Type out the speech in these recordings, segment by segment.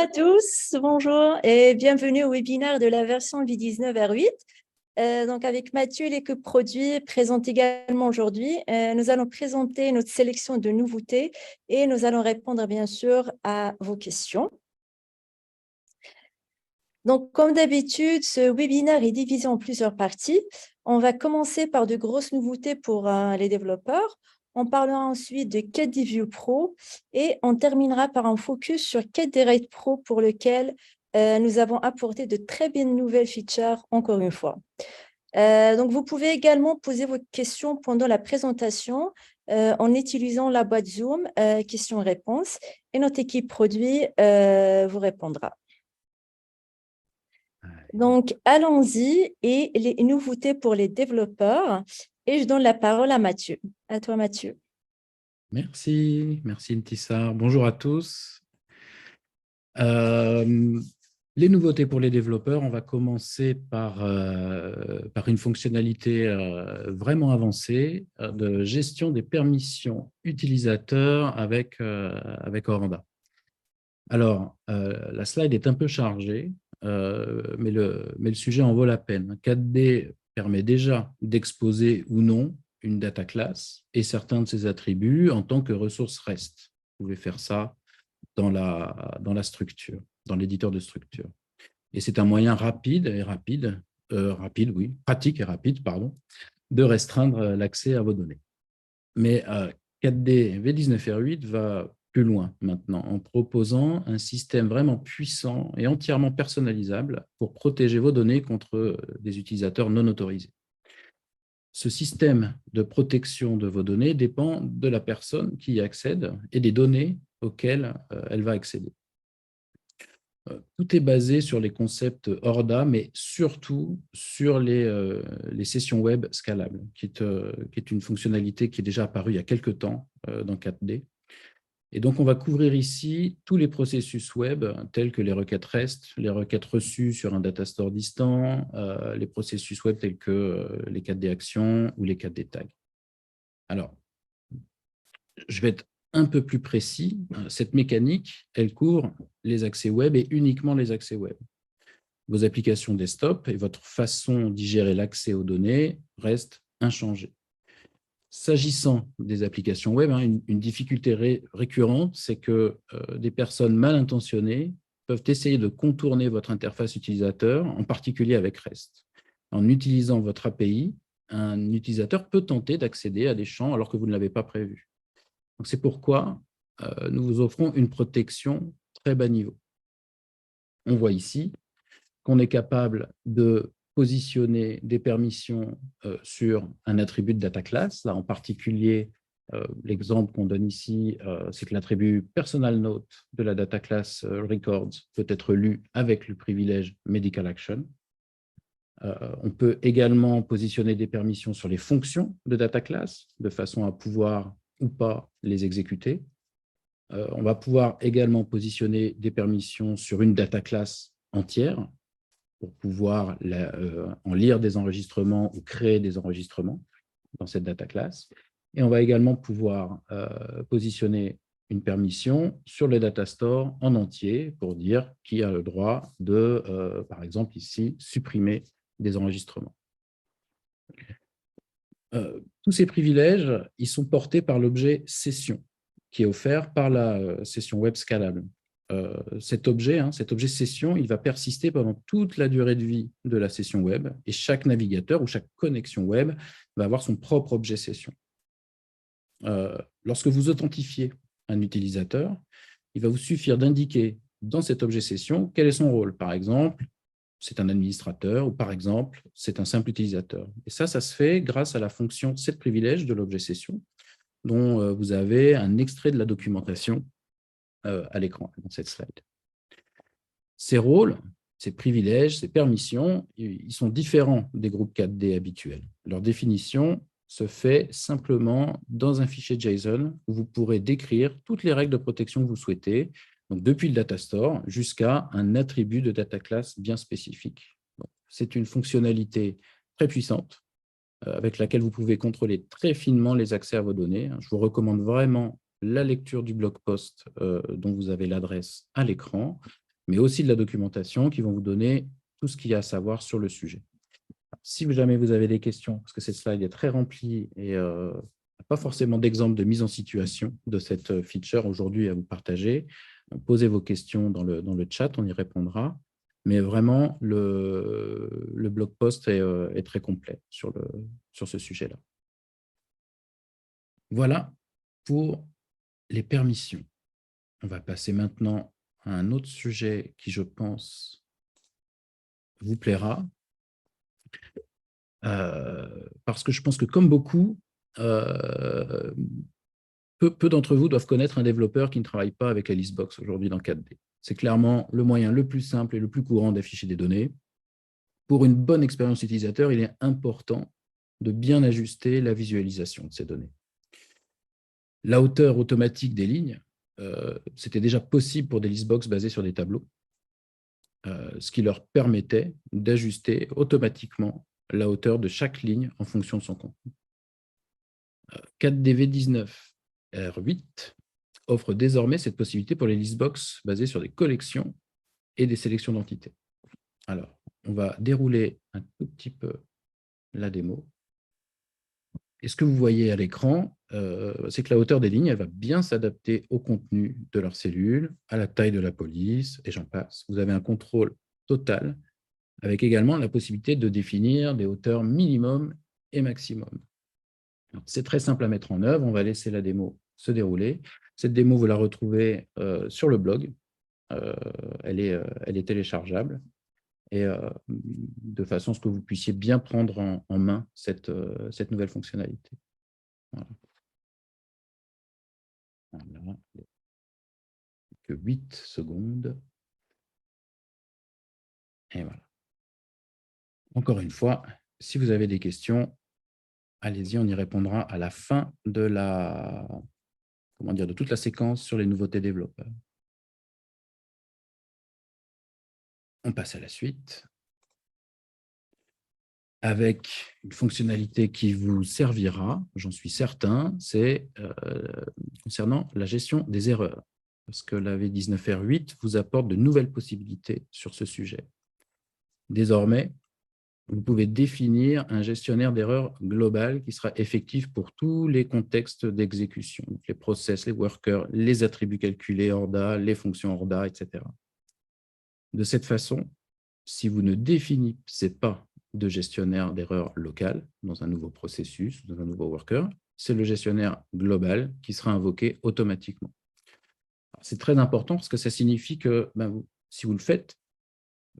à tous, bonjour et bienvenue au webinaire de la version V19 R8. Donc avec Mathieu, l'équipe produit présente également aujourd'hui. Nous allons présenter notre sélection de nouveautés et nous allons répondre bien sûr à vos questions. Donc comme d'habitude, ce webinaire est divisé en plusieurs parties. On va commencer par de grosses nouveautés pour les développeurs. On parlera ensuite de KDView Pro et on terminera par un focus sur KDWrite Pro pour lequel nous avons apporté de très bien nouvelles features encore une fois. Donc, vous pouvez également poser vos questions pendant la présentation en utilisant la boîte Zoom questions-réponses et notre équipe produit vous répondra. Donc, allons-y et les nouveautés pour les développeurs. Et je donne la parole à Mathieu. À toi, Mathieu. Merci Ntissar. Bonjour à tous. Les nouveautés pour les développeurs, on va commencer par une fonctionnalité vraiment avancée de gestion des permissions utilisateurs avec Oranda. Alors, la slide est un peu chargée, mais le sujet en vaut la peine. 4D permet déjà d'exposer ou non une data class et certains de ses attributs en tant que ressource REST. Vous pouvez faire ça dans la structure, dans l'éditeur de structure. Et c'est un moyen pratique et rapide, pardon, de restreindre l'accès à vos données. Mais 4D V19R8 va plus loin maintenant en proposant un système vraiment puissant et entièrement personnalisable pour protéger vos données contre des utilisateurs non autorisés. Ce système de protection de vos données dépend de la personne qui y accède et des données auxquelles elle va accéder. Tout est basé sur les concepts Orda, mais surtout sur les sessions web scalables, qui est une fonctionnalité qui est déjà apparue il y a quelques temps dans 4D. Et donc, on va couvrir ici tous les processus web, tels que les requêtes REST, les requêtes reçues sur un data store distant, les processus web tels que les 4D actions ou les 4D tags. Alors, je vais être un peu plus précis. Cette mécanique, elle couvre les accès web et uniquement les accès web. Vos applications desktop et votre façon d'y gérer l'accès aux données restent inchangées. S'agissant des applications web, une difficulté récurrente, c'est que des personnes mal intentionnées peuvent essayer de contourner votre interface utilisateur, en particulier avec REST. En utilisant votre API, un utilisateur peut tenter d'accéder à des champs alors que vous ne l'avez pas prévu. C'est pourquoi nous vous offrons une protection très bas niveau. On voit ici qu'on est capable de positionner des permissions sur un attribut de data class. Là, en particulier, l'exemple qu'on donne ici, c'est que l'attribut personal note de la data class records peut être lu avec le privilège medical action. On peut également positionner des permissions sur les fonctions de data class de façon à pouvoir ou pas les exécuter. On va pouvoir également positionner des permissions sur une data class entière pour pouvoir en lire des enregistrements ou créer des enregistrements dans cette data class. Et on va également pouvoir positionner une permission sur le data store en entier pour dire qui a le droit de, par exemple ici, supprimer des enregistrements. Tous ces privilèges, ils sont portés par l'objet session, qui est offert par la session web scalable. Cet objet session, il va persister pendant toute la durée de vie de la session web et chaque navigateur ou chaque connexion web va avoir son propre objet session. Lorsque vous authentifiez un utilisateur, il va vous suffire d'indiquer dans cet objet session quel est son rôle. Par exemple, c'est un administrateur ou par exemple, c'est un simple utilisateur. Et ça se fait grâce à la fonction setPrivilège de l'objet session dont vous avez un extrait de la documentation à l'écran, dans cette slide. Ces rôles, ces privilèges, ces permissions, ils sont différents des groupes 4D habituels. Leur définition se fait simplement dans un fichier JSON où vous pourrez décrire toutes les règles de protection que vous souhaitez, donc depuis le data store jusqu'à un attribut de data class bien spécifique. C'est une fonctionnalité très puissante avec laquelle vous pouvez contrôler très finement les accès à vos données. Je vous recommande vraiment la lecture du blog post dont vous avez l'adresse à l'écran. mais aussi de la documentation qui vont vous donner tout ce qu'il y a à savoir sur le sujet. Si jamais vous avez des questions, parce que cette slide est très remplie et pas forcément d'exemple de mise en situation de cette feature aujourd'hui à vous partager, posez vos questions dans le chat, on y répondra. Mais vraiment, le blog post est très complet sur ce sujet-là. Voilà pour les permissions. On va passer maintenant à un autre sujet qui, je pense, vous plaira. Parce que je pense que, comme beaucoup, peu d'entre vous doivent connaître un développeur qui ne travaille pas avec Alicebox aujourd'hui dans 4D. C'est clairement le moyen le plus simple et le plus courant d'afficher des données. Pour une bonne expérience utilisateur, il est important de bien ajuster la visualisation de ces données. La hauteur automatique des lignes, c'était déjà possible pour des listbox basées sur des tableaux, ce qui leur permettait d'ajuster automatiquement la hauteur de chaque ligne en fonction de son contenu. 4DV19R8 offre désormais cette possibilité pour les listbox basées sur des collections et des sélections d'entités. Alors, on va dérouler un tout petit peu la démo. Et ce que vous voyez à l'écran, c'est que la hauteur des lignes, elle va bien s'adapter au contenu de leur cellule, à la taille de la police, et j'en passe. Vous avez un contrôle total, avec également la possibilité de définir des hauteurs minimum et maximum. C'est très simple à mettre en œuvre. On va laisser la démo se dérouler. Cette démo, vous la retrouvez sur le blog. Elle est téléchargeable. Et de façon à ce que vous puissiez bien prendre en main cette nouvelle fonctionnalité. Voilà. Voilà. Que 8 secondes. Et voilà. Encore une fois, si vous avez des questions, allez-y, on y répondra à la fin de de toute la séquence sur les nouveautés développeurs. On passe à la suite, avec une fonctionnalité qui vous servira, j'en suis certain, c'est concernant la gestion des erreurs, parce que la V19R8 vous apporte de nouvelles possibilités sur ce sujet. Désormais, vous pouvez définir un gestionnaire d'erreurs global qui sera effectif pour tous les contextes d'exécution, les process, les workers, les attributs calculés ORDA, les fonctions ORDA, etc. De cette façon, si vous ne définissez pas de gestionnaire d'erreurs locales dans un nouveau processus, dans un nouveau worker, c'est le gestionnaire global qui sera invoqué automatiquement. C'est très important parce que ça signifie que si vous le faites,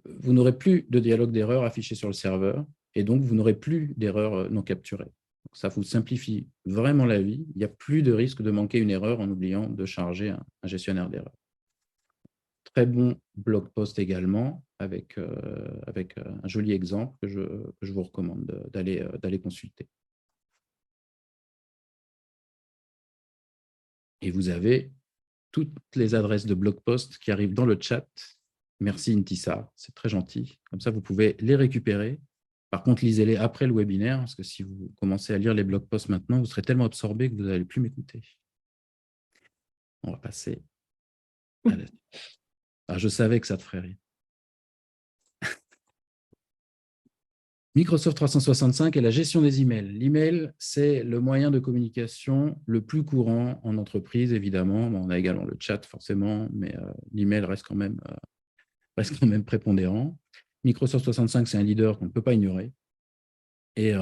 vous n'aurez plus de dialogue d'erreur affiché sur le serveur et donc vous n'aurez plus d'erreurs non capturées. Donc, ça vous simplifie vraiment la vie. Il n'y a plus de risque de manquer une erreur en oubliant de charger un gestionnaire d'erreurs. Très bon blog post également avec un joli exemple que je vous recommande d'aller consulter. Et vous avez toutes les adresses de blog post qui arrivent dans le chat. Merci Intissa, c'est très gentil. Comme ça, vous pouvez les récupérer. Par contre, lisez-les après le webinaire, parce que si vous commencez à lire les blog posts maintenant, vous serez tellement absorbé que vous n'allez plus m'écouter. On va passer à la suite. Ah, je savais que ça te ferait rire. Microsoft 365 et la gestion des emails. L'email, c'est le moyen de communication le plus courant en entreprise, évidemment. Bon, on a également le chat, forcément, mais l'email reste quand même prépondérant. Microsoft 365, c'est un leader qu'on ne peut pas ignorer. Et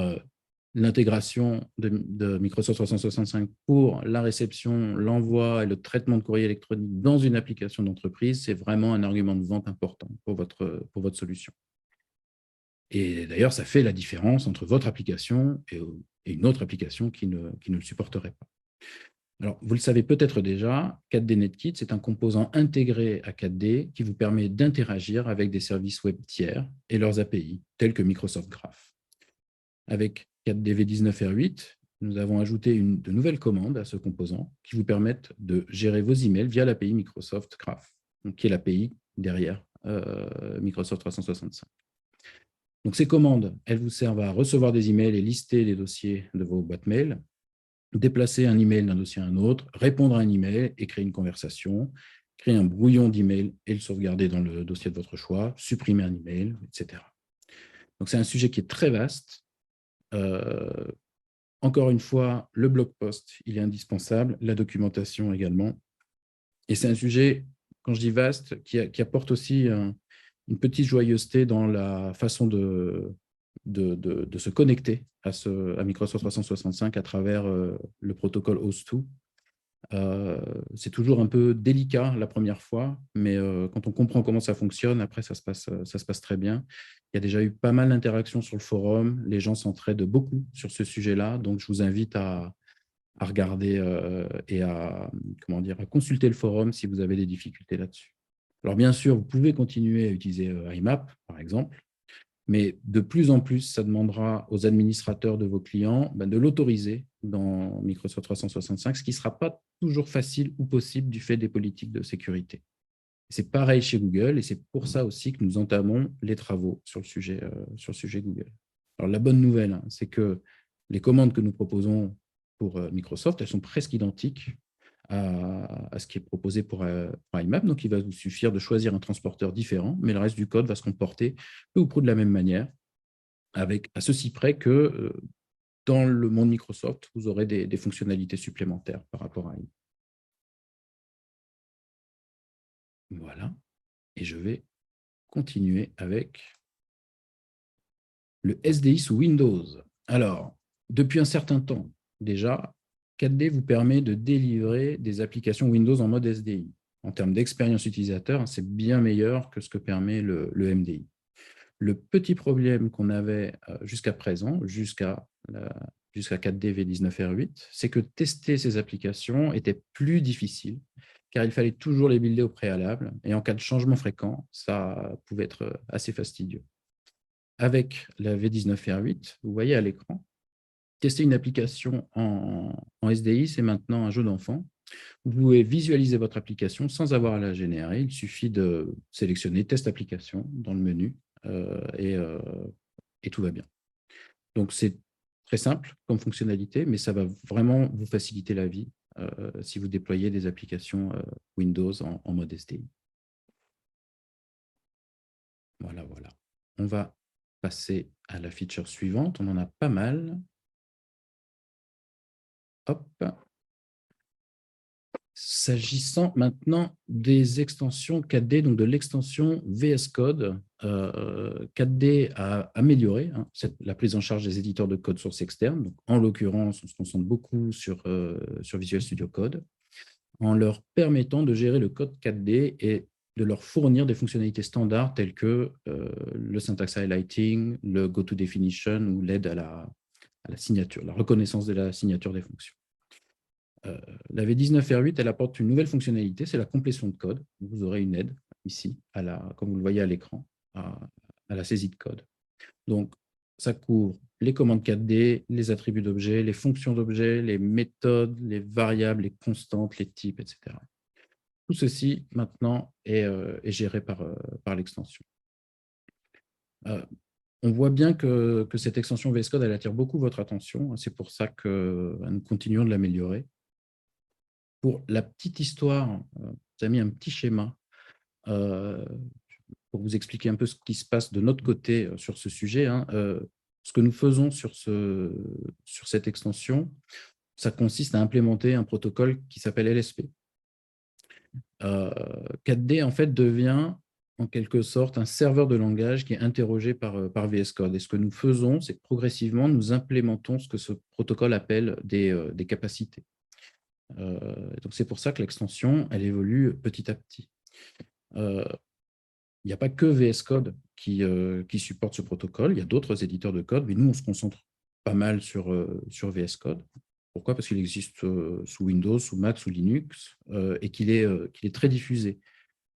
l'intégration de Microsoft 365 pour la réception, l'envoi et le traitement de courrier électronique dans une application d'entreprise, c'est vraiment un argument de vente important pour votre solution. Et d'ailleurs, ça fait la différence entre votre application et une autre application qui ne le supporterait pas. Alors, vous le savez peut-être déjà, 4D NetKit, c'est un composant intégré à 4D qui vous permet d'interagir avec des services web tiers et leurs API, tels que Microsoft Graph. Avec 4D V19R8, nous avons ajouté de nouvelles commandes à ce composant qui vous permettent de gérer vos emails via l'API Microsoft Graph, donc qui est l'API derrière Microsoft 365. Donc, ces commandes, elles vous servent à recevoir des emails et lister les dossiers de vos boîtes mail, déplacer un email d'un dossier à un autre, répondre à un email et créer une conversation, créer un brouillon d'email et le sauvegarder dans le dossier de votre choix, supprimer un email, etc. Donc, c'est un sujet qui est très vaste. Encore une fois, le blog post, il est indispensable, la documentation également. Et c'est un sujet, quand je dis vaste, qui apporte aussi une petite joyeuseté dans la façon de se connecter à Microsoft 365 à travers le protocole Host2. C'est toujours un peu délicat la première fois, mais quand on comprend comment ça fonctionne, après, ça se passe très bien. Il y a déjà eu pas mal d'interactions sur le forum. Les gens s'entraident beaucoup sur ce sujet-là. Donc, je vous invite à regarder et comment dire, à consulter le forum si vous avez des difficultés là-dessus. Alors, bien sûr, vous pouvez continuer à utiliser IMAP, par exemple, mais de plus en plus, ça demandera aux administrateurs de vos clients de l'autoriser dans Microsoft 365, ce qui ne sera pas toujours facile ou possible du fait des politiques de sécurité. C'est pareil chez Google et c'est pour ça aussi que nous entamons les travaux sur le sujet Google. Alors, la bonne nouvelle, hein, c'est que les commandes que nous proposons pour Microsoft, elles sont presque identiques à ce qui est proposé pour IMAP. Donc, il va vous suffire de choisir un transporteur différent, mais le reste du code va se comporter peu ou prou de la même manière, à ceci près que dans le monde Microsoft, vous aurez des fonctionnalités supplémentaires par rapport à IMAP. Voilà. Et je vais continuer avec le SDI sous Windows. Alors, depuis un certain temps déjà, 4D vous permet de délivrer des applications Windows en mode SDI. En termes d'expérience utilisateur, c'est bien meilleur que ce que permet le MDI. Le petit problème qu'on avait jusqu'à présent, jusqu'à 4D V19R8, c'est que tester ces applications était plus difficile, car il fallait toujours les builder au préalable, et en cas de changement fréquent, ça pouvait être assez fastidieux. Avec la V19R8, vous voyez à l'écran, tester une application en SDI, c'est maintenant un jeu d'enfant. Vous pouvez visualiser votre application sans avoir à la générer. Il suffit de sélectionner Test application dans le menu et tout va bien. Donc, c'est très simple comme fonctionnalité, mais ça va vraiment vous faciliter la vie si vous déployez des applications Windows en mode SDI. Voilà, voilà. On va passer à la feature suivante. On en a pas mal. Hop. S'agissant maintenant des extensions 4D, donc de l'extension VS Code, 4D a amélioré la prise en charge des éditeurs de code source externe. Donc, en l'occurrence, on se concentre beaucoup sur Visual Studio Code, en leur permettant de gérer le code 4D et de leur fournir des fonctionnalités standards telles que le syntax highlighting, le go-to-definition ou l'aide à la signature, la reconnaissance de la signature des fonctions. La V19R8, elle apporte une nouvelle fonctionnalité, c'est la complétion de code. Vous aurez une aide ici, comme vous le voyez à l'écran, à la saisie de code. Donc, ça couvre les commandes 4D, les attributs d'objets, les fonctions d'objets, les méthodes, les variables, les constantes, les types, etc. Tout ceci, maintenant, est géré par l'extension. On voit bien que cette extension VS Code, elle attire beaucoup votre attention. C'est pour ça que nous continuons de l'améliorer. Pour la petite histoire, j'ai mis un petit schéma pour vous expliquer un peu ce qui se passe de notre côté sur ce sujet. Ce que nous faisons sur cette extension, ça consiste à implémenter un protocole qui s'appelle LSP. 4D, en fait, devient en quelque sorte un serveur de langage qui est interrogé par VS Code. Et ce que nous faisons, c'est que progressivement, nous implémentons ce que ce protocole appelle des capacités. Donc, c'est pour ça que l'extension, elle évolue petit à petit. Il n'y a pas que VS Code qui supporte ce protocole, il y a d'autres éditeurs de code, mais nous, on se concentre pas mal sur VS Code. Pourquoi? Parce qu'il existe sous Windows, sous Mac, sous Linux, et qu'il est très diffusé.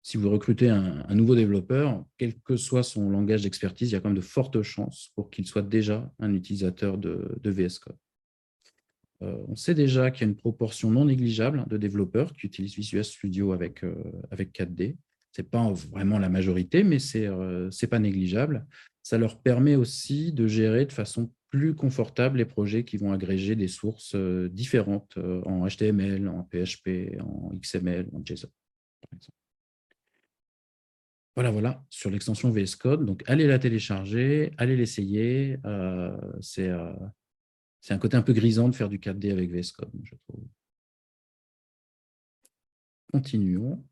Si vous recrutez un nouveau développeur, quel que soit son langage d'expertise, il y a quand même de fortes chances pour qu'il soit déjà un utilisateur de VS Code. On sait déjà qu'il y a une proportion non négligeable de développeurs qui utilisent Visual Studio avec 4D. Ce n'est pas vraiment la majorité, mais ce n'est pas négligeable. Ça leur permet aussi de gérer de façon plus confortable les projets qui vont agréger des sources différentes en HTML, en PHP, en XML, en JSON. par exemple. Voilà, sur l'extension VS Code. Donc, allez la télécharger, allez l'essayer. C'est un côté un peu grisant de faire du 4D avec VS Code, je trouve. Continuons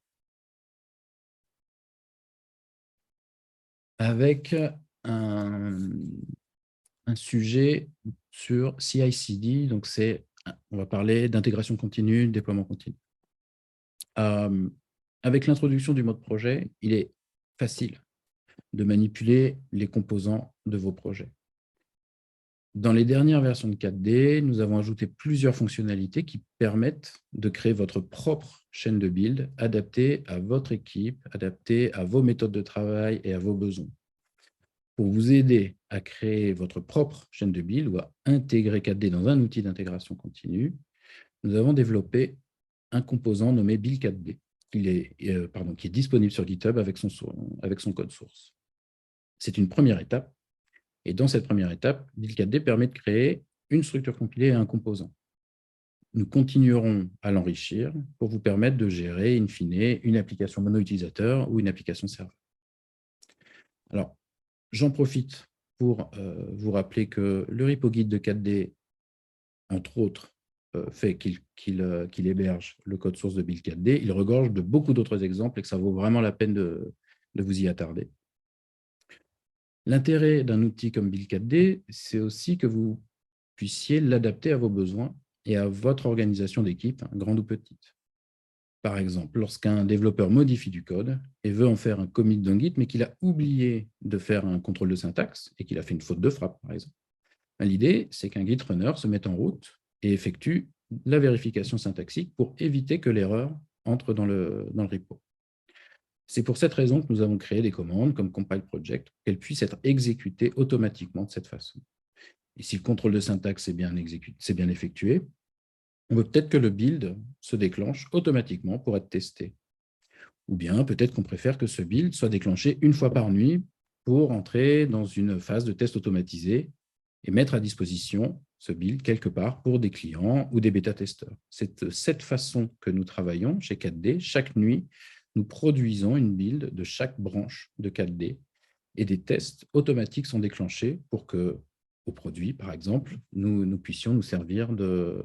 avec un sujet sur CI/CD. Donc, on va parler d'intégration continue, de déploiement continu. Avec l'introduction du mode projet, il est facile de manipuler les composants de vos projets. Dans les dernières versions de 4D, nous avons ajouté plusieurs fonctionnalités qui permettent de créer votre propre chaîne de build adaptée à votre équipe, adaptée à vos méthodes de travail et à vos besoins. Pour vous aider à créer votre propre chaîne de build ou à intégrer 4D dans un outil d'intégration continue, nous avons développé un composant nommé Build 4D, qui est disponible sur GitHub avec son code source. C'est une première étape. Et dans cette première étape, Build 4D permet de créer une structure compilée et un composant. Nous continuerons à l'enrichir pour vous permettre de gérer, in fine, une application mono-utilisateur ou une application serveur. Alors, j'en profite pour vous rappeler que le repo guide de 4D, entre autres, fait qu'il héberge le code source de Build 4D. Il regorge de beaucoup d'autres exemples et que ça vaut vraiment la peine de vous y attarder. L'intérêt d'un outil comme Build 4D, c'est aussi que vous puissiez l'adapter à vos besoins et à votre organisation d'équipe, grande ou petite. Par exemple, lorsqu'un développeur modifie du code et veut en faire un commit dans Git, mais qu'il a oublié de faire un contrôle de syntaxe et qu'il a fait une faute de frappe, par exemple, l'idée, c'est qu'un Git runner se mette en route et effectue la vérification syntaxique pour éviter que l'erreur entre dans le repo. C'est pour cette raison que nous avons créé des commandes comme compile project, pour qu'elles puissent être exécutées automatiquement de cette façon. Et si le contrôle de syntaxe est bien effectué, on veut peut-être que le build se déclenche automatiquement pour être testé. Ou bien peut-être qu'on préfère que ce build soit déclenché une fois par nuit pour entrer dans une phase de test automatisé et mettre à disposition ce build quelque part pour des clients ou des bêta-testeurs. C'est de cette façon que nous travaillons chez 4D. Chaque nuit, nous produisons une build de chaque branche de 4D et des tests automatiques sont déclenchés pour que, au produit, par exemple, nous puissions nous servir d'une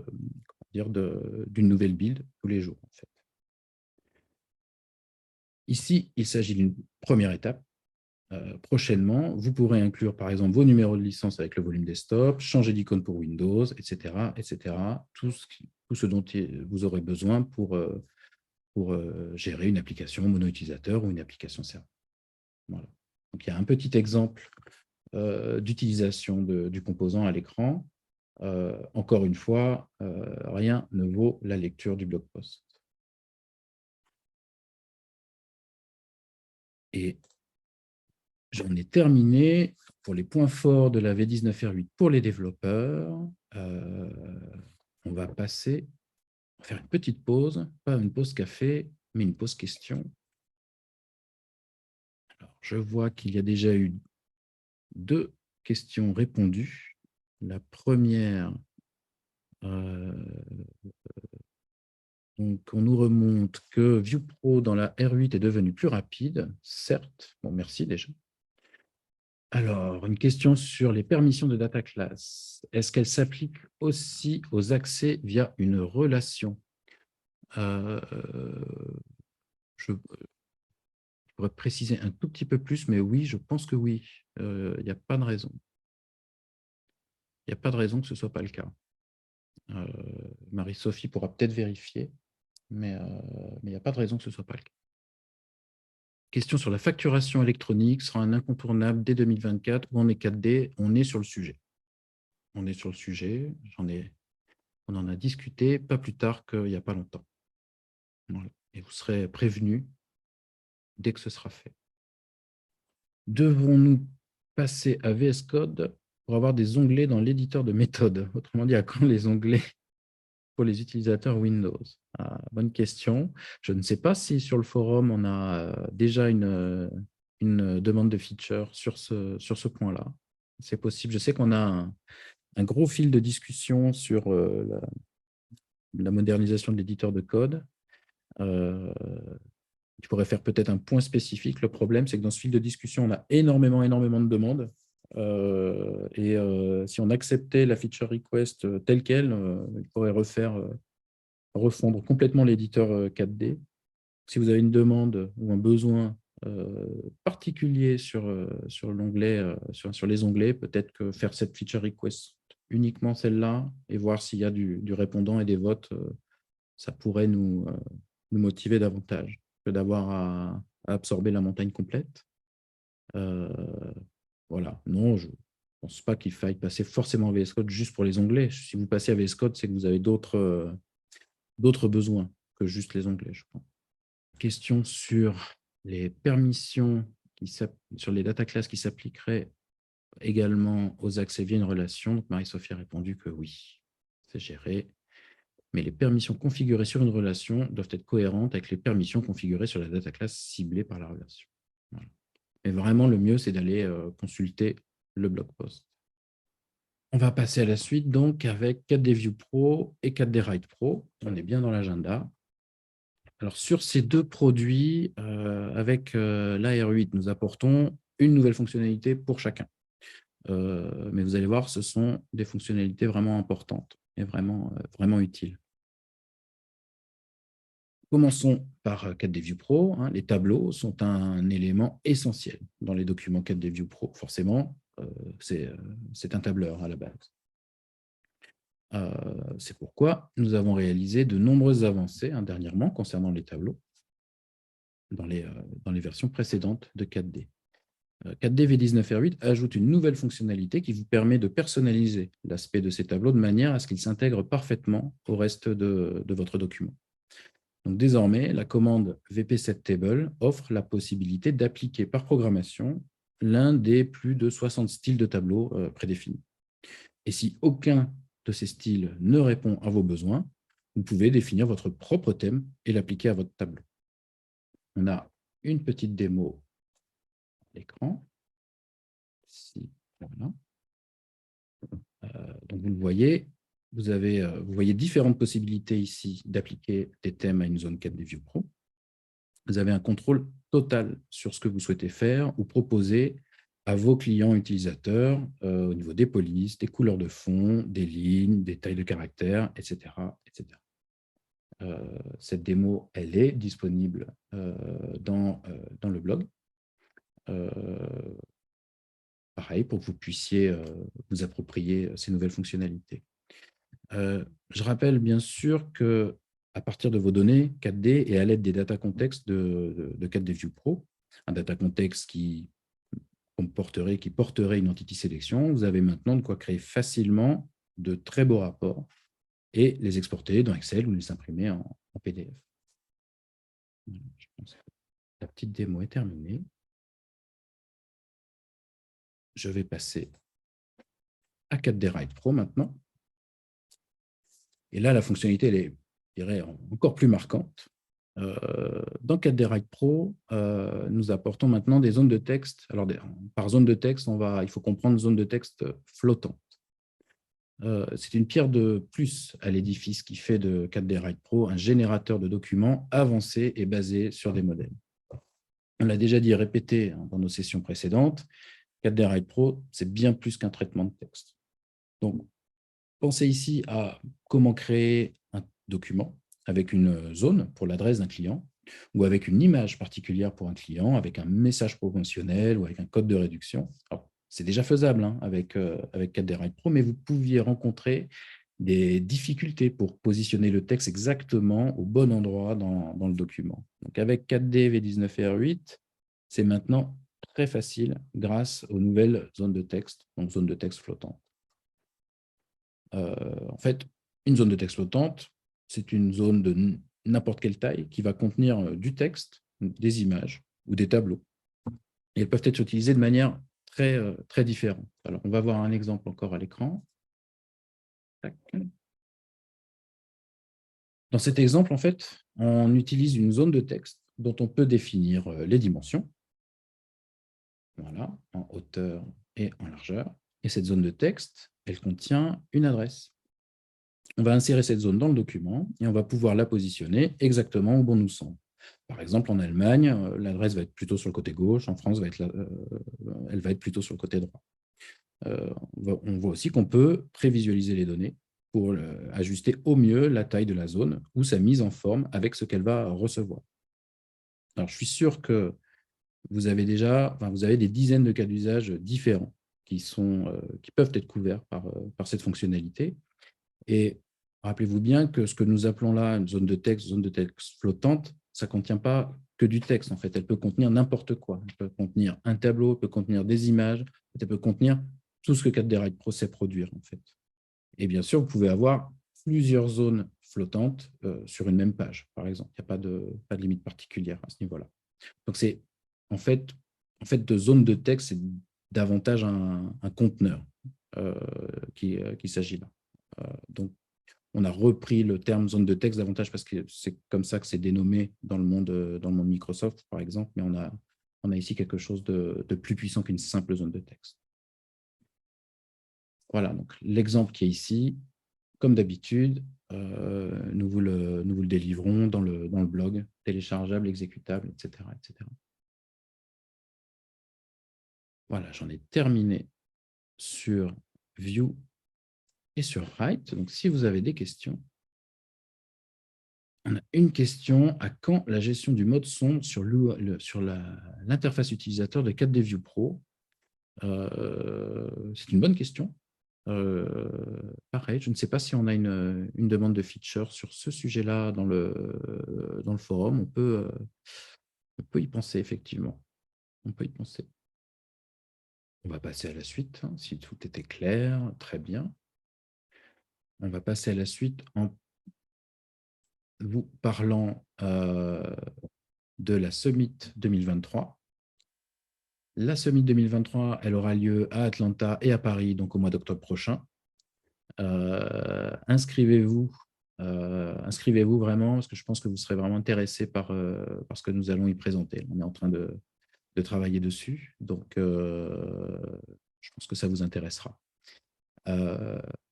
nouvelle build tous les jours. En fait. Ici, il s'agit d'une première étape. Prochainement, vous pourrez inclure, par exemple, vos numéros de licence avec le volume desktop, changer d'icône pour Windows, etc., etc. Tout ce dont vous aurez besoin pour gérer une application mono-utilisateur ou une application serveur. Voilà. Donc, il y a un petit exemple d'utilisation du composant à l'écran. Encore une fois, rien ne vaut la lecture du blog post. Et j'en ai terminé pour les points forts de la V19R8 pour les développeurs. On va faire une petite pause, pas une pause café, mais une pause question. Alors, je vois qu'il y a déjà eu 2 questions répondues. La première, donc on nous remonte que ViewPro dans la R8 est devenu plus rapide, certes. Bon, merci déjà. Alors, une question sur les permissions de data class. Est-ce qu'elles s'appliquent aussi aux accès via une relation? Je pourrais préciser un tout petit peu plus, mais oui, je pense que oui. Il n'y a pas de raison. Il n'y a pas de raison que ce ne soit pas le cas. Marie-Sophie pourra peut-être vérifier, mais il n'y a pas de raison que ce ne soit pas le cas. Question sur la facturation électronique sera un incontournable dès 2024 où on est 4D, on est sur le sujet. On est sur le sujet, on en a discuté pas plus tard qu'il n'y a pas longtemps. Voilà. Et vous serez prévenus dès que ce sera fait. Devons-nous passer à VS Code pour avoir des onglets dans l'éditeur de méthode? Autrement dit, à quand les onglets pour les utilisateurs Windows? Bonne question. Je ne sais pas si sur le forum, on a déjà une demande de feature sur ce point-là. C'est possible. Je sais qu'on a un gros fil de discussion sur la modernisation de l'éditeur de code. Il pourrait faire peut-être un point spécifique. Le problème, c'est que dans ce fil de discussion, on a énormément de demandes. Si on acceptait la feature request telle qu'elle, il pourrait refondre complètement l'éditeur 4D. Si vous avez une demande ou un besoin particulier sur l'onglet, sur les onglets, peut-être que faire cette feature request uniquement celle-là et voir s'il y a du répondant et des votes, ça pourrait nous motiver davantage que d'avoir à absorber la montagne complète. Voilà, non, je ne pense pas qu'il faille passer forcément à VS Code juste pour les onglets. Si vous passez à VS Code, c'est que vous avez d'autres besoins que juste les onglets, je pense. Question sur les permissions sur les data classes qui s'appliqueraient également aux accès via une relation. Donc, Marie-Sophie a répondu que oui, c'est géré. Mais les permissions configurées sur une relation doivent être cohérentes avec les permissions configurées sur la data class ciblée par la relation. Voilà. Mais vraiment, le mieux, c'est d'aller consulter le blog post. On va passer à la suite donc avec 4D View Pro et 4D Write Pro. On est bien dans l'agenda. Alors, sur ces deux produits, avec l'AR8, nous apportons une nouvelle fonctionnalité pour chacun. Mais vous allez voir, ce sont des fonctionnalités vraiment importantes et vraiment utiles. Commençons par 4D View Pro. Les tableaux sont un élément essentiel dans les documents 4D View Pro. Forcément, c'est un tableur à la base. C'est pourquoi nous avons réalisé de nombreuses avancées dernièrement concernant les tableaux dans les versions précédentes de 4D. 4D V19R8 ajoute une nouvelle fonctionnalité qui vous permet de personnaliser l'aspect de ces tableaux de manière à ce qu'ils s'intègrent parfaitement au reste de votre document. Donc, désormais, la commande VP7Table offre la possibilité d'appliquer par programmation l'un des plus de 60 styles de tableaux prédéfinis. Et si aucun de ces styles ne répond à vos besoins, vous pouvez définir votre propre thème et l'appliquer à votre tableau. On a une petite démo à l'écran. Ici, voilà. Donc, vous le voyez, vous voyez différentes possibilités ici d'appliquer des thèmes à une zone 4D View Pro. Vous avez un contrôle total sur ce que vous souhaitez faire ou proposer à vos clients utilisateurs au niveau des polices, des couleurs de fond, des lignes, des tailles de caractères, etc. etc. Cette démo, elle est disponible dans le blog. Pareil, pour que vous puissiez vous approprier ces nouvelles fonctionnalités. Je rappelle bien sûr qu'à partir de vos données 4D et à l'aide des data contexts de 4D View Pro, un data context qui porterait une entity sélection, vous avez maintenant de quoi créer facilement de très beaux rapports et les exporter dans Excel ou les imprimer en PDF. Je pense que la petite démo est terminée. Je vais passer à 4D Write Pro maintenant. Et là, la fonctionnalité, elle est, je dirais, encore plus marquante. Dans 4D Write Pro, nous apportons maintenant des zones de texte. Alors, par zone de texte, il faut comprendre zone de texte flottante. C'est une pierre de plus à l'édifice qui fait de 4D Write Pro un générateur de documents avancé et basé sur des modèles. On l'a déjà dit et répété dans nos sessions précédentes, 4D Write Pro, c'est bien plus qu'un traitement de texte. Donc, pensez ici à comment créer un document avec une zone pour l'adresse d'un client ou avec une image particulière pour un client, avec un message promotionnel ou avec un code de réduction. C'est déjà faisable avec 4D Write Pro, mais vous pouviez rencontrer des difficultés pour positionner le texte exactement au bon endroit dans le document. Donc, avec 4D V19R8, c'est maintenant très facile grâce aux nouvelles zones de texte, donc zones de texte flottantes. En fait, une zone de texte flottante, c'est une zone de n'importe quelle taille qui va contenir du texte, des images ou des tableaux. Et elles peuvent être utilisées de manière très différente. Alors, on va voir un exemple encore à l'écran. Dans cet exemple, en fait, on utilise une zone de texte dont on peut définir les dimensions. Voilà, en hauteur et en largeur. Et cette zone de texte, elle contient une adresse. On va insérer cette zone dans le document et on va pouvoir la positionner exactement où bon nous semble. Par exemple, en Allemagne, l'adresse va être plutôt sur le côté gauche, en France, elle va être plutôt sur le côté droit. On voit aussi qu'on peut prévisualiser les données pour ajuster au mieux la taille de la zone ou sa mise en forme avec ce qu'elle va recevoir. Alors, je suis sûr que vous avez des dizaines de cas d'usage différents qui peuvent être couverts par cette fonctionnalité. Et rappelez-vous bien que ce que nous appelons là une zone de texte flottante, ça ne contient pas que du texte, en fait. Elle peut contenir n'importe quoi. Elle peut contenir un tableau, elle peut contenir des images, elle peut contenir tout ce que 4D Write Pro sait produire, en fait. Et bien sûr, vous pouvez avoir plusieurs zones flottantes sur une même page, par exemple. Il n'y a pas de limite particulière à ce niveau-là. Donc, c'est en fait, de zone de texte, c'est davantage un conteneur qu'il s'agit là. Donc, on a repris le terme zone de texte davantage parce que c'est comme ça que c'est dénommé dans le monde Microsoft, par exemple, mais on a ici quelque chose de plus puissant qu'une simple zone de texte. Voilà, donc l'exemple qui est ici, comme d'habitude, nous vous le délivrons dans le blog, téléchargeable, exécutable, etc. etc. Voilà, j'en ai terminé sur View et sur Write. Donc, si vous avez des questions, on a une question: à quand la gestion du mode sombre sur l'interface utilisateur de 4D View Pro? C'est une bonne question. Pareil, je ne sais pas si on a une demande de feature sur ce sujet-là dans le forum. On peut y penser, effectivement. On peut y penser. On va passer à la suite, hein, si tout était clair. Très bien. On va passer à la suite en vous parlant de la Summit 2023. La Summit 2023, elle aura lieu à Atlanta et à Paris, donc au mois d'octobre prochain. Inscrivez-vous vraiment, parce que je pense que vous serez vraiment intéressés par ce que nous allons y présenter. On est en train de travailler dessus, donc je pense que ça vous intéressera.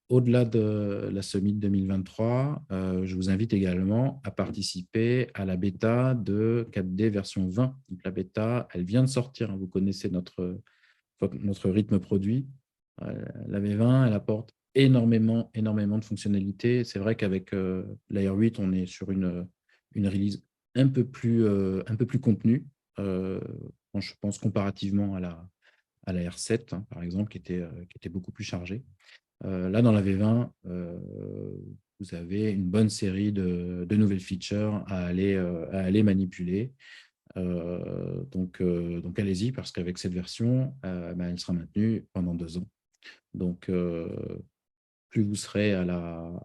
Au-delà de la Summit 2023, je vous invite également à participer à la bêta de 4D version 20. Donc, la bêta, elle vient de sortir. Vous connaissez notre rythme produit. La V20, elle apporte énormément de fonctionnalités. C'est vrai qu'avec l'Air 8, on est sur une release un peu plus contenue, je pense comparativement à la R7, hein, par exemple, qui était beaucoup plus chargée. Là, dans la V20, vous avez une bonne série de nouvelles features à aller manipuler. Donc allez-y, parce qu'avec cette version, elle sera maintenue pendant 2 ans. Donc, plus vous serez à la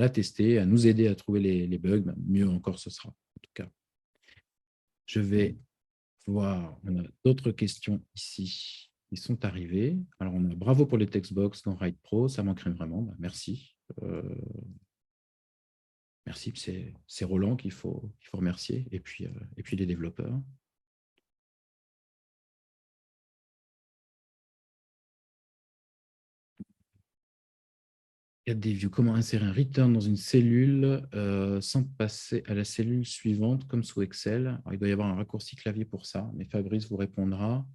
tester, à nous aider à trouver les bugs, mieux encore ce sera, en tout cas. Je vais voir, on a d'autres questions ici qui sont arrivées. Alors, on a bravo pour les textbox dans Write Pro, ça manquerait vraiment, merci. Merci, c'est Roland qu'il faut remercier, et puis les développeurs. des views. Comment insérer un return dans une cellule sans passer à la cellule suivante, comme sous Excel? Alors, il doit y avoir un raccourci clavier pour ça, mais Fabrice vous répondra.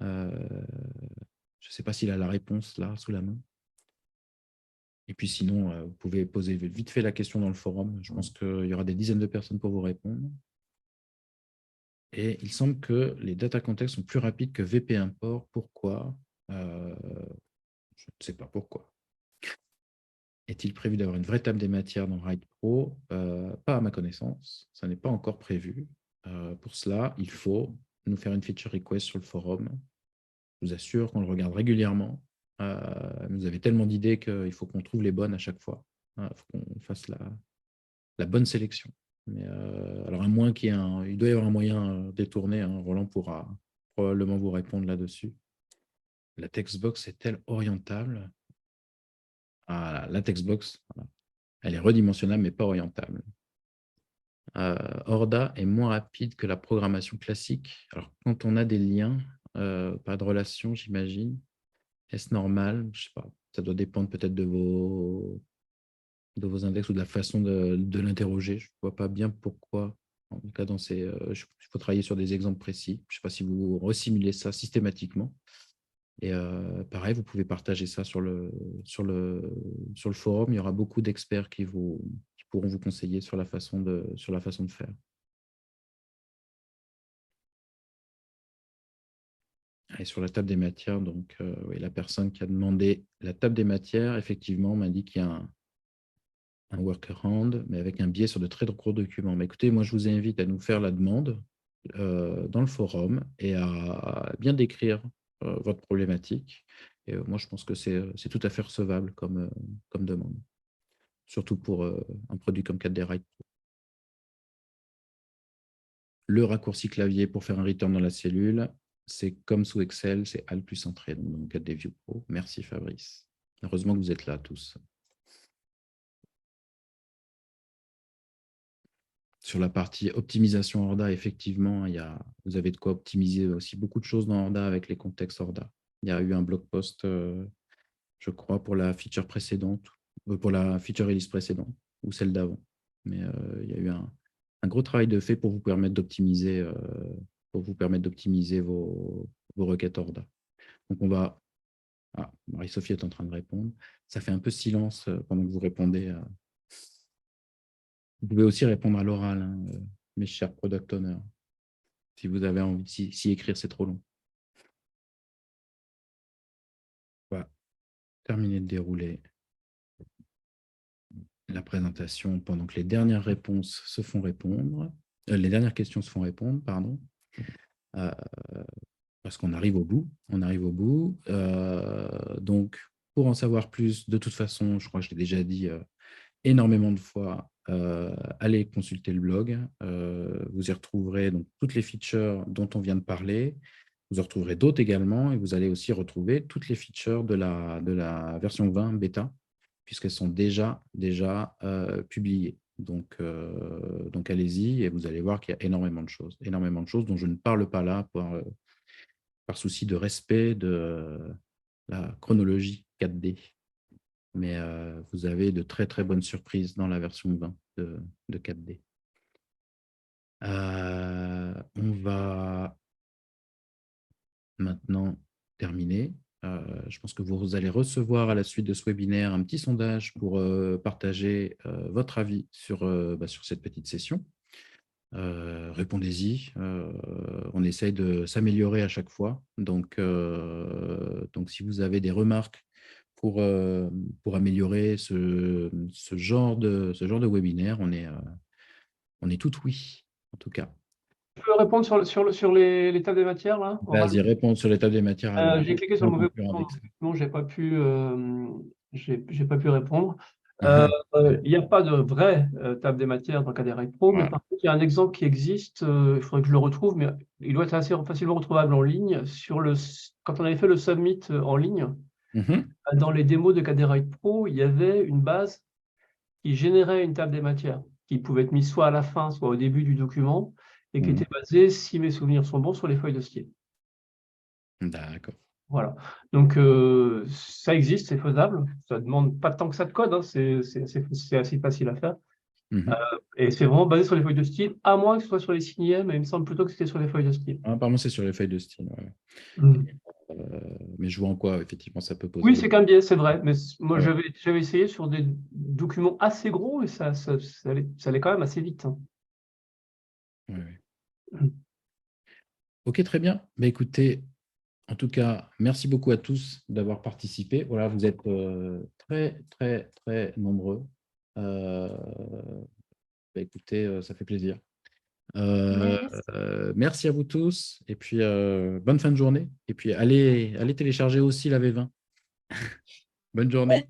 Je ne sais pas s'il a la réponse là, sous la main. Et puis sinon, vous pouvez poser vite fait la question dans le forum. Je pense qu'il y aura des dizaines de personnes pour vous répondre. Et il semble que les data contexts sont plus rapides que VP import. Pourquoi? Je ne sais pas pourquoi. Est-il prévu d'avoir une vraie table des matières dans Write Pro? Pas à ma connaissance, ça n'est pas encore prévu. Pour cela, il faut nous faire une feature request sur le forum. Je vous assure qu'on le regarde régulièrement. Vous avez tellement d'idées qu'il faut qu'on trouve les bonnes à chaque fois. Il faut qu'on fasse la bonne sélection. Mais, alors, à moins il doit y avoir un moyen détourné, hein, Roland pourra probablement vous répondre là-dessus. La textbox est-elle orientable? La textbox, voilà. Elle est redimensionnable, mais pas orientable. Orda est moins rapide que la programmation classique. Alors, quand on a des liens, pas de relation, j'imagine. Est-ce normal? Je ne sais pas. Ça doit dépendre peut-être de de vos index ou de la façon de l'interroger. Je ne vois pas bien pourquoi. En tout cas, il faut travailler sur des exemples précis. Je ne sais pas si vous resimulez ça systématiquement. Et pareil, vous pouvez partager ça sur le forum. Il y aura beaucoup d'experts qui pourront vous conseiller sur la façon de faire. Et sur la table des matières, donc oui, la personne qui a demandé la table des matières, effectivement, m'a dit qu'il y a un workaround, mais avec un biais sur de très gros documents. Mais écoutez, moi, je vous invite à nous faire la demande dans le forum et à bien décrire votre problématique. Et moi, je pense que c'est tout à fait recevable comme demande, surtout pour un produit comme 4D Write Pro. Le raccourci clavier pour faire un return dans la cellule, c'est comme sous Excel, c'est Alt plus entrée dans 4D View Pro. Merci Fabrice. Heureusement que vous êtes là tous. Sur la partie optimisation Orda, effectivement, vous avez de quoi optimiser aussi beaucoup de choses dans Orda avec les contextes Orda. Il y a eu un blog post, je crois, pour la feature précédente, pour la feature release précédente ou celle d'avant. Mais il y a eu un gros travail de fait pour vous permettre d'optimiser vos requêtes Orda. Donc, on va... Ah, Marie-Sophie est en train de répondre. Ça fait un peu silence pendant que vous répondez. Vous pouvez aussi répondre à l'oral, hein, mes chers product owners. Si vous avez envie de s'y écrire, c'est trop long. Voilà. Terminer de dérouler la présentation pendant que les dernières réponses se font répondre. Les dernières questions se font répondre, pardon. Parce qu'on arrive au bout. On arrive au bout. Donc, pour en savoir plus, de toute façon, je crois que je l'ai déjà dit énormément de fois, allez consulter le blog. Vous y retrouverez donc toutes les features dont on vient de parler. Vous en retrouverez d'autres également et vous allez aussi retrouver toutes les features de la version 20 bêta, puisqu'elles sont déjà publiées. Donc allez-y et vous allez voir qu'il y a énormément de choses dont je ne parle pas là par souci de respect de la chronologie 4D. Mais vous avez de très, très bonnes surprises dans la version 20 de 4D. On va maintenant terminer. Je pense que vous allez recevoir à la suite de ce webinaire un petit sondage pour partager votre avis sur cette petite session. Répondez-y. On essaye de s'améliorer à chaque fois. Donc, si vous avez des remarques pour améliorer ce genre de webinaire, on est tout oui, en tout cas. Je peux répondre sur les tables des matières, là? Vas-y, répondre sur l'état des matières à l'oral. J'ai cliqué sur le mauvais bouton, effectivement, j'ai pas pu répondre. Il n'y a pas de vraie table des matières dans KD Write Pro, mais par contre, il y a un exemple qui existe, il faudrait que je le retrouve, mais il doit être assez facilement retrouvable en ligne. Quand on avait fait le Submit en ligne, dans les démos de KD Write Pro, il y avait une base qui générait une table des matières, qui pouvait être mise soit à la fin, soit au début du document, et qui était basée, si mes souvenirs sont bons, sur les feuilles de style. D'accord. Voilà. Donc, ça existe, c'est faisable. Ça ne demande pas tant que ça de code, hein. C'est assez facile à faire. Et c'est vraiment basé sur les feuilles de style, à moins que ce soit sur les signés, mais il me semble plutôt que c'était sur les feuilles de style. Apparemment, c'est sur les feuilles de style. Ouais. Mais je vois en quoi, effectivement, ça peut poser. Oui, c'est qu'un biais, c'est vrai. Mais moi, j'avais essayé sur des documents assez gros et ça allait quand même assez vite, hein. Ok, très bien. Mais écoutez, en tout cas, merci beaucoup à tous d'avoir participé. Voilà, vous êtes très, très, très nombreux. Écoutez, ça fait plaisir. Merci à vous tous. Et puis, bonne fin de journée. Et puis, allez télécharger aussi la V20. Bonne journée.